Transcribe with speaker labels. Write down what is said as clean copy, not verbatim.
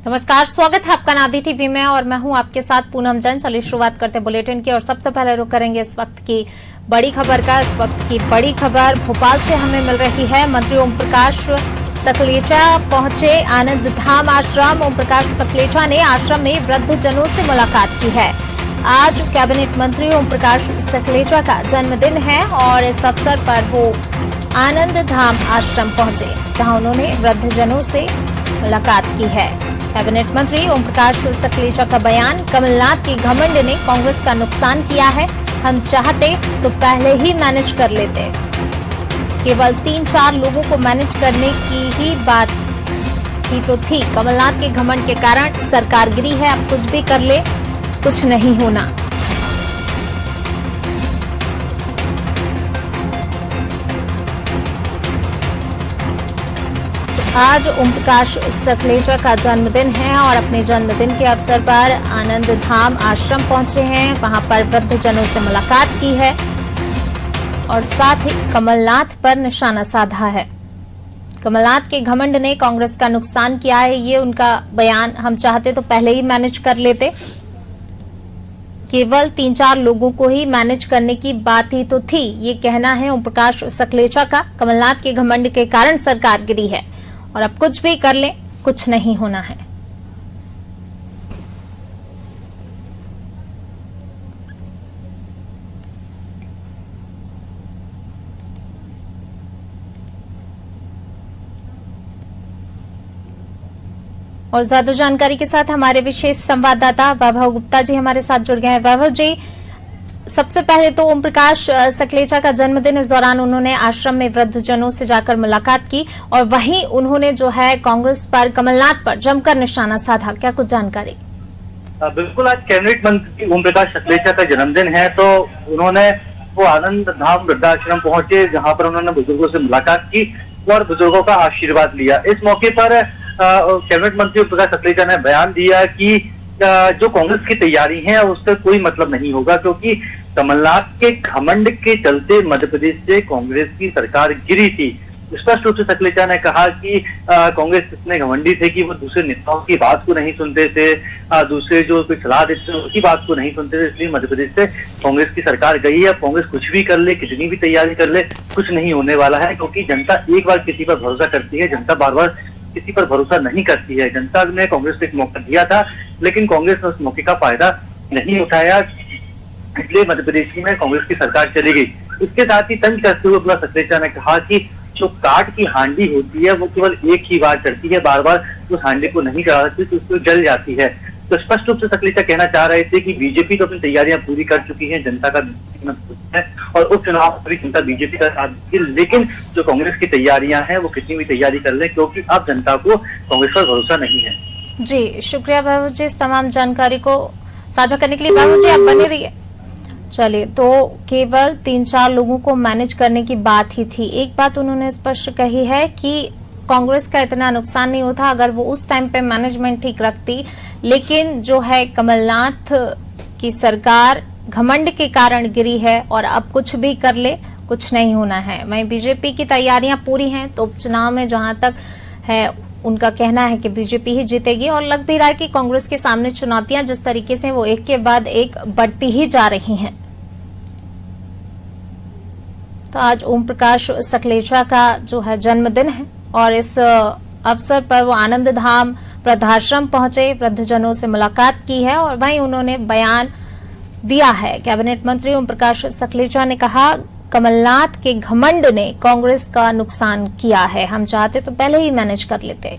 Speaker 1: नमस्कार, स्वागत है आपका नादी टीवी में और मैं हूं आपके साथ पूनम जैन। चलिए शुरुआत करते हैं बुलेटिन की और सबसे पहले रुक करेंगे इस वक्त की बड़ी खबर का। इस वक्त की बड़ी खबर भोपाल से हमें मिल रही है। मंत्री ओम प्रकाश सकलेचा पहुंचे आनंद धाम आश्रम। ओम प्रकाश सकलेचा ने आश्रम में वृद्धजनों से मुलाकात की है। आज कैबिनेट मंत्री ओम प्रकाश सकलेचा का जन्मदिन है और इस अवसर पर वो आनंद धाम आश्रम पहुंचे, जहां उन्होंने वृद्धजनों से मुलाकात की है। कैबिनेट मंत्री ओम प्रकाश सकलेचा का बयान, कमलनाथ के घमंड ने कांग्रेस का नुकसान किया है। हम चाहते तो पहले ही मैनेज कर लेते। केवल 3-4 लोगों को मैनेज करने की ही बात ही तो थी। कमलनाथ के घमंड के कारण सरकार गिरी है। अब कुछ भी कर ले, कुछ नहीं होना। आज ओम प्रकाश सकलेचा का जन्मदिन है और अपने जन्मदिन के अवसर पर आनंद धाम आश्रम पहुंचे हैं। वहां पर वृद्धजनों से मुलाकात की है और साथ ही कमलनाथ पर निशाना साधा है। कमलनाथ के घमंड ने कांग्रेस का नुकसान किया है, ये उनका बयान। हम चाहते तो पहले ही मैनेज कर लेते। केवल 3-4 लोगों को ही मैनेज करने की बात ही तो थी, ये कहना है ओम प्रकाश सकलेचा का। कमलनाथ के घमंड के कारण सरकार गिरी है और अब कुछ भी कर ले, कुछ नहीं होना है। और ज्यादा जानकारी के साथ हमारे विशेष संवाददाता वैभव गुप्ता जी हमारे साथ जुड़ गए हैं। वैभव जी, सबसे पहले तो ओम प्रकाश सकलेचा का जन्मदिन, इस दौरान उन्होंने आश्रम में वृद्धजनों से जाकर मुलाकात की और वहीं उन्होंने जो है कांग्रेस पर, कमलनाथ पर जमकर निशाना साधा। क्या कुछ जानकारी?
Speaker 2: बिल्कुल, आज कैबिनेट मंत्री ओम प्रकाश सकलेचा का जन्मदिन है तो उन्होंने वो आनंद धाम वृद्धाश्रम पहुंचे, जहां पर उन्होंने बुजुर्गों से मुलाकात की और बुजुर्गों का आशीर्वाद लिया। इस मौके पर कैबिनेट मंत्री ओम प्रकाश सकलेचा ने बयान दिया कि जो कांग्रेस की तैयारी है उससे कोई मतलब नहीं होगा, क्योंकि कमलनाथ के घमंड के चलते मध्य प्रदेश से कांग्रेस की सरकार गिरी थी। स्पष्ट रूप से सकलेचा ने कहा कि कांग्रेस इतने घमंडी थे कि वो दूसरे नेताओं की बात को नहीं सुनते थे, दूसरे जो कोई सलाह देते थे उसकी बात को नहीं सुनते थे। इसलिए मध्य प्रदेश से कांग्रेस की सरकार गई है। कांग्रेस कुछ भी कर ले, कितनी भी तैयारी कर ले, कुछ नहीं होने वाला है, क्योंकि जनता एक बार किसी पर भरोसा करती है, जनता बार बार किसी पर भरोसा नहीं करती है। जनता ने कांग्रेस को एक मौका दिया था, लेकिन कांग्रेस ने उस मौके का फायदा नहीं उठाया, इसलिए मध्य प्रदेश में कांग्रेस की सरकार चली गई। इसके साथ ही तंज करते हुए अपना सकलेचा ने कहा कि जो काठ की हांडी होती है वो केवल एक ही बार चढ़ती है, बार बार उस हांडी को नहीं चढ़ा सकती तो उसको जल जाती है। तो स्पष्ट रूप से सकलेचा कहना चाह रहे थे कि बीजेपी तो अपनी तैयारियां पूरी कर चुकी है, जनता का है और उपचुनाव में जनता बीजेपी का साथ दी, लेकिन जो कांग्रेस की तैयारियां हैं वो कितनी भी तैयारी कर ले, क्योंकि अब जनता को कांग्रेस पर भरोसा नहीं है।
Speaker 1: जी, शुक्रिया वैभव जी इस तमाम जानकारी को साझा करने के लिए। वैभव जी आप बने रहिए। चलिए, तो केवल 3-4 लोगों को मैनेज करने की बात ही थी। एक बात उन्होंने स्पष्ट कही है कि कांग्रेस का इतना नुकसान नहीं होता अगर वो उस टाइम पे मैनेजमेंट ठीक रखती, लेकिन जो है कमलनाथ की सरकार घमंड के कारण गिरी है और अब कुछ भी कर ले, कुछ नहीं होना है। वहीं बीजेपी की तैयारियां पूरी हैं, तो उपचुनाव में जहां तक है उनका कहना है कि बीजेपी ही जीतेगी और लग भी रहा है कि कांग्रेस के सामने चुनौतियां जिस तरीके से वो एक के बाद एक बढ़ती ही जा रही हैं। तो आज ओम प्रकाश सकलेचा का जो है जन्मदिन है और इस अवसर पर वो आनंद धाम वृद्धाश्रम पहुंचे, वृद्धजनों से मुलाकात की है और वहीं उन्होंने बयान दिया है। कैबिनेट मंत्री ओम प्रकाश सकलेचा ने कहा, कमलनाथ के घमंड ने कांग्रेस का नुकसान किया है। हम चाहते तो पहले ही मैनेज कर लेते।